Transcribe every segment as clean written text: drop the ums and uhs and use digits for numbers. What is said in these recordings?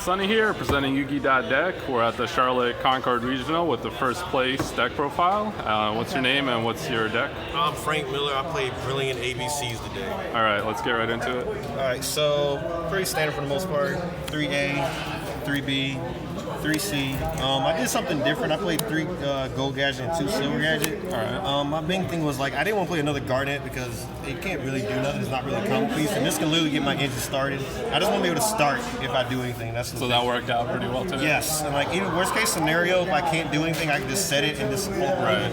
Sonny here, presenting Yugi.dek. We're at the Charlotte Concord Regional with the first place deck profile. What's your name and what's your deck? I'm Frank Miller. I play BrilliantABC.dek. All right, let's get right into it. All right, so pretty standard for the most part. 3A, 3B, 3C. I did something different. I played 3 gold gadget and 2 silver gadget. All right. My big thing was I didn't want to play another garnet because it can't really do nothing. It's not really a combo piece, and this can literally get my engine started. I just want to be able to start if I do anything. So that worked out pretty well today? Yes, and even worst case scenario, if I can't do anything, I can just set it and just Right.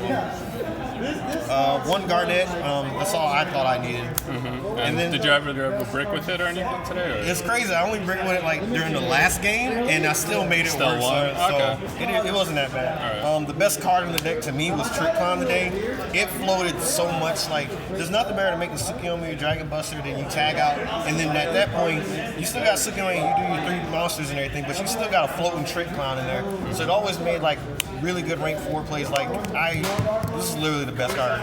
1 garnet, that's all I thought I needed. Mm-hmm. And then, did you ever grab a brick with it or anything today? Or? It's crazy. I only bricked with it during the last game, and I still made it work. Okay. So it wasn't that bad. Right. The best card in the deck to me was Trick Clown today. It floated so much. There's nothing better than making Tsukiyomi your Dragon Buster, then you tag out, and then at that point, you still got Tsukiyomi, you do your 3 monsters and everything, but you still got a floating Trick Clown in there. So it always made really good rank 4 plays. This is literally the best card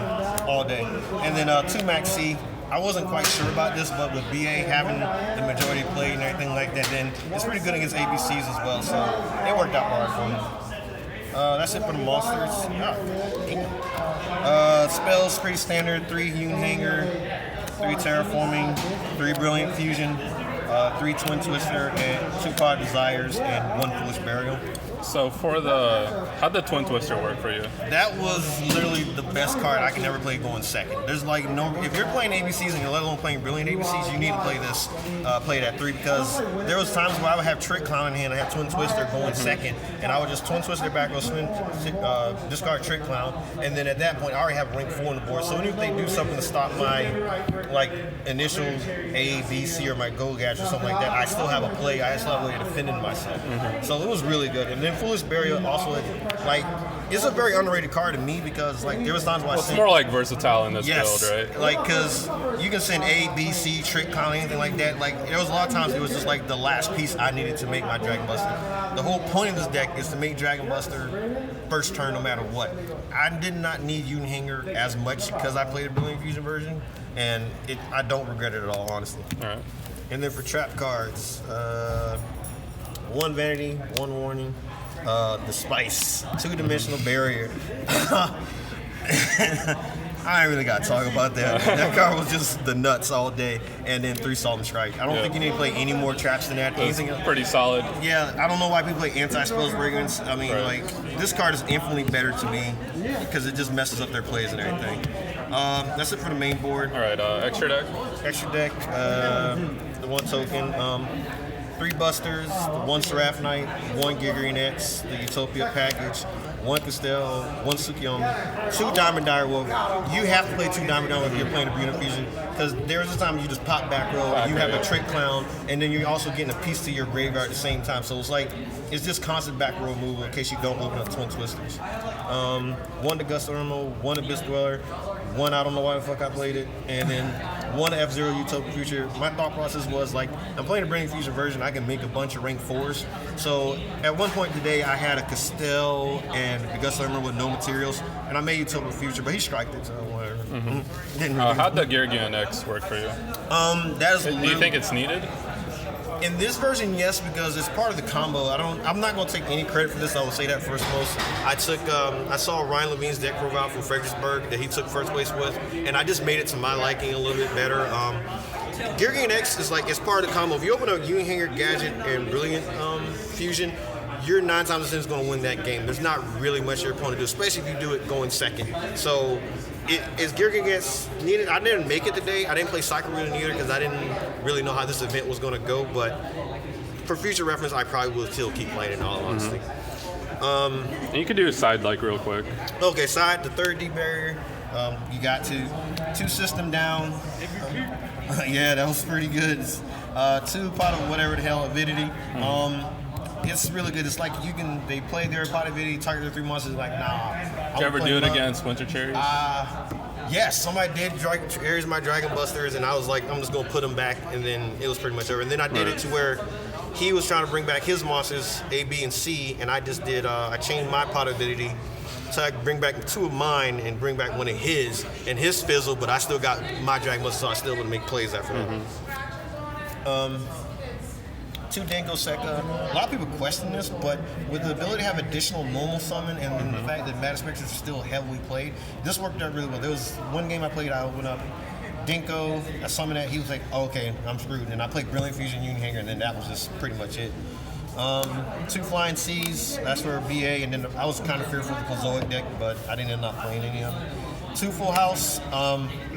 all day. And then 2 Max C. I wasn't quite sure about this, but with BA having the majority play and everything like that, then it's pretty good against ABCs as well. So it worked out hard for me. That's it for the monsters. Spells, pretty standard. 3 Hewn Hanger, 3 Terraforming, 3 Brilliant Fusion, 3 Twin Twister, and 2 Pod Desires, and 1 Foolish Burial. So how'd the Twin Twister work for you? That was literally the best card I can ever play going second. There's if you're playing ABCs and you're let alone playing Brilliant ABCs, you need to play this, play that 3, because there was times where I would have Trick Clown in hand, I have Twin Twister going second, and I would just Twin Twister back row, discard Trick Clown, and then at that point I already have rank 4 on the board. So even if they do something to stop my initial A, B, C, or my gold gadget or something like that, I still have a play. I still have a way of defending myself. Mm-hmm. So it was really good. And then Foolish Burial also, it's a very underrated card to me because there was times where it's more versatile in this build, right? Because you can send A, B, C, Trick Clown, anything like that. There was a lot of times it was just the last piece I needed to make my Dragon Buster. The whole point of this deck is to make Dragon Buster first turn no matter what. I did not need Hewn Hanger as much because I played the Brilliant Fusion version, and I don't regret it at all, honestly. All right. And then for trap cards, 1 Vanity, 1 Warning, the Spice, 2-dimensional Barrier. I ain't really got to talk about that. That card was just the nuts all day. And then 3 Salt and Strike. I don't think you need to play any more traps than that. Pretty solid. Yeah, I don't know why people play anti-spells Fragrance. I mean, this card is infinitely better to me because it just messes up their plays and everything. That's it for the main board. All right, extra deck? Extra deck, the 1 token. 3 Busters, 1 Seraph Knight, 1 Gigarin X, the Utopia package, 1 Castell, 1 Tsukiyomi, 2 Diamond Direwolf. You have to play 2 Diamond Direwolf if you're playing the Brilliant Fusion, because there's a time you just pop back row, you have a Trick Clown, and then you're also getting a piece to your graveyard at the same time. So it's just constant back row removal in case you don't open up Twin Twisters. 1 Augusta Irmo, 1 Abyss Dweller, 1 I don't know why the fuck I played it, and then 1 F-Zero Utopia Future. My thought process was I'm playing the Brilliant Fusion version, I can make a bunch of rank 4s. So at one point today, I had a Castell and Augusta Irmo with no materials, and I made Utopia Future, but he striked it, so whatever. Mm-hmm. How'd the Gigarin X work for you? Do you think it's needed? In this version, yes, because it's part of the combo. I'm not going to take any credit for this. I will say that first most. I saw Ryan Levine's deck profile from Fredericksburg that he took first place with, and I just made it to my liking a little bit better. Gigarin X is it's part of the combo. If you open up Hewn Hanger, Gadget, and Brilliant Fusion, you're 9 times out of 10 going to win that game. There's not really much your opponent do, especially if you do it going second. So, is Gigarin X needed? I didn't make it today. I didn't play Cycle Reading either because I didn't really know how this event was going to go. But for future reference, I probably will still keep playing it, in all honesty. You could do a side real quick. Okay, side, the 3rd D Barrier. You got 2 System down. Yeah, that was pretty good. 2 Pot of whatever the hell, Avidity. It's really good. It's they play their Pot of Avidity, target their 3 monsters. Nah. Did you ever do it against Winter Cherries? Yes, somebody did Aries my Dragon Busters, and I was I'm just going to put them back, and then it was pretty much over. And then I did it to where he was trying to bring back his monsters, A, B, and C, and I just did, I changed my Pot of Avidity so I could bring back 2 of mine and bring back 1 of his, and his fizzled, but I still got my Dragon Buster, so I still would make plays after that. 2 2 Denko Sekka. A lot of people question this, but with the ability to have additional normal summon and the fact that Magic Specters are still heavily played, this worked out really well. There was one game I played, I opened up Denko, I summoned that, he was like, oh, okay, I'm screwed. And I played Brilliant Fusion Union Hanger, and then that was just pretty much it. 2 Flying Seas, that's for BA, and then I was kind of fearful of the Zoic deck, but I didn't end up playing any of them. 2 Full House,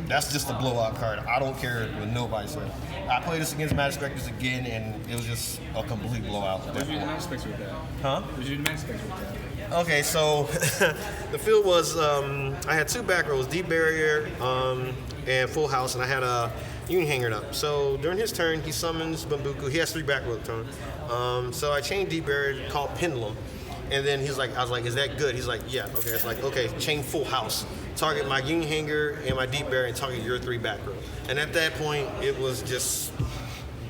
that's just a blowout card. I don't care what nobody says. I played this against Magic Specters again, and it was just a complete blowout. What did you do Magic Specters with that? Huh? What did you do Magic Specters with that? Okay, so the field was, I had 2 back rows, Deep Barrier and Full House, and I had a Union Hanger up. So during his turn, he summons Bambuku. He has 3 back row turn. So I chained Deep Barrier, called Pendulum, and then he's like, I was like, is that good? He's like, yeah. Okay, it's like, okay, chain Full House. Target my Union Hanger and my Deep Barrier and target your 3 back row. And at that point, it was just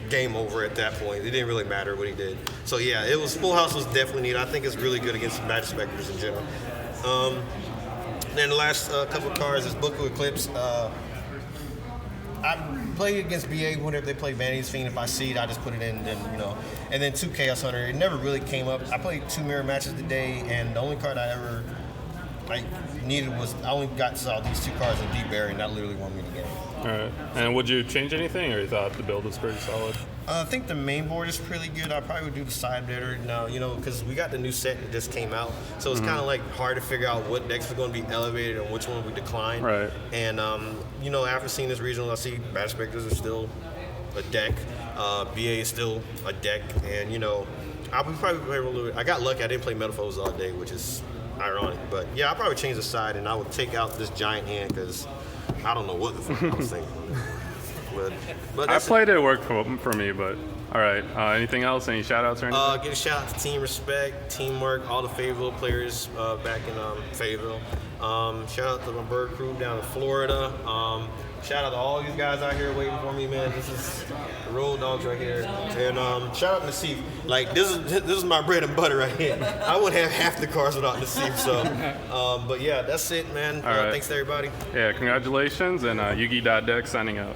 game over at that point. It didn't really matter what he did. So yeah, it was Full House was definitely neat. I think it's really good against Magic Specters in general. Then the last couple of cards is Book of Eclipse. I play against BA whenever they play Vanity's Fiend. If I see it, I just put it in, then and then 2 Chaos Hunter. It never really came up. I played 2 mirror matches today, and the only card I ever needed was I only saw these 2 cards in Deep Barrier, and that literally won me the game. All right. And would you change anything, or you thought the build was pretty solid? I think the main board is pretty good. I probably would do the side better now, because we got the new set that just came out, so it's kind of like hard to figure out what decks are going to be elevated and which one we decline. Right. And after seeing this regional, I see Magic Specters are still a deck. BA is still a deck, and I'll probably play a little bit. I got lucky; I didn't play Metaphors all day, which is ironic. But yeah, I'll probably change the side, and I would take out this giant hand because I don't know what the fuck I was thinking. But I played it worked for me, but all right. Anything else? Any shout outs or anything? Give a shout out to Team Respect, Teamwork, all the Fayetteville players back in Fayetteville. Shout out to my bird crew down in Florida. Shout out to all these guys out here waiting for me, man. This is the road dogs right here. And shout out to Nasif. Like this is my bread and butter right here. I wouldn't have half the cars without Nasif. So, but yeah, that's it, man. All right. Thanks to everybody. Yeah, congratulations, and Yugi.dek signing out.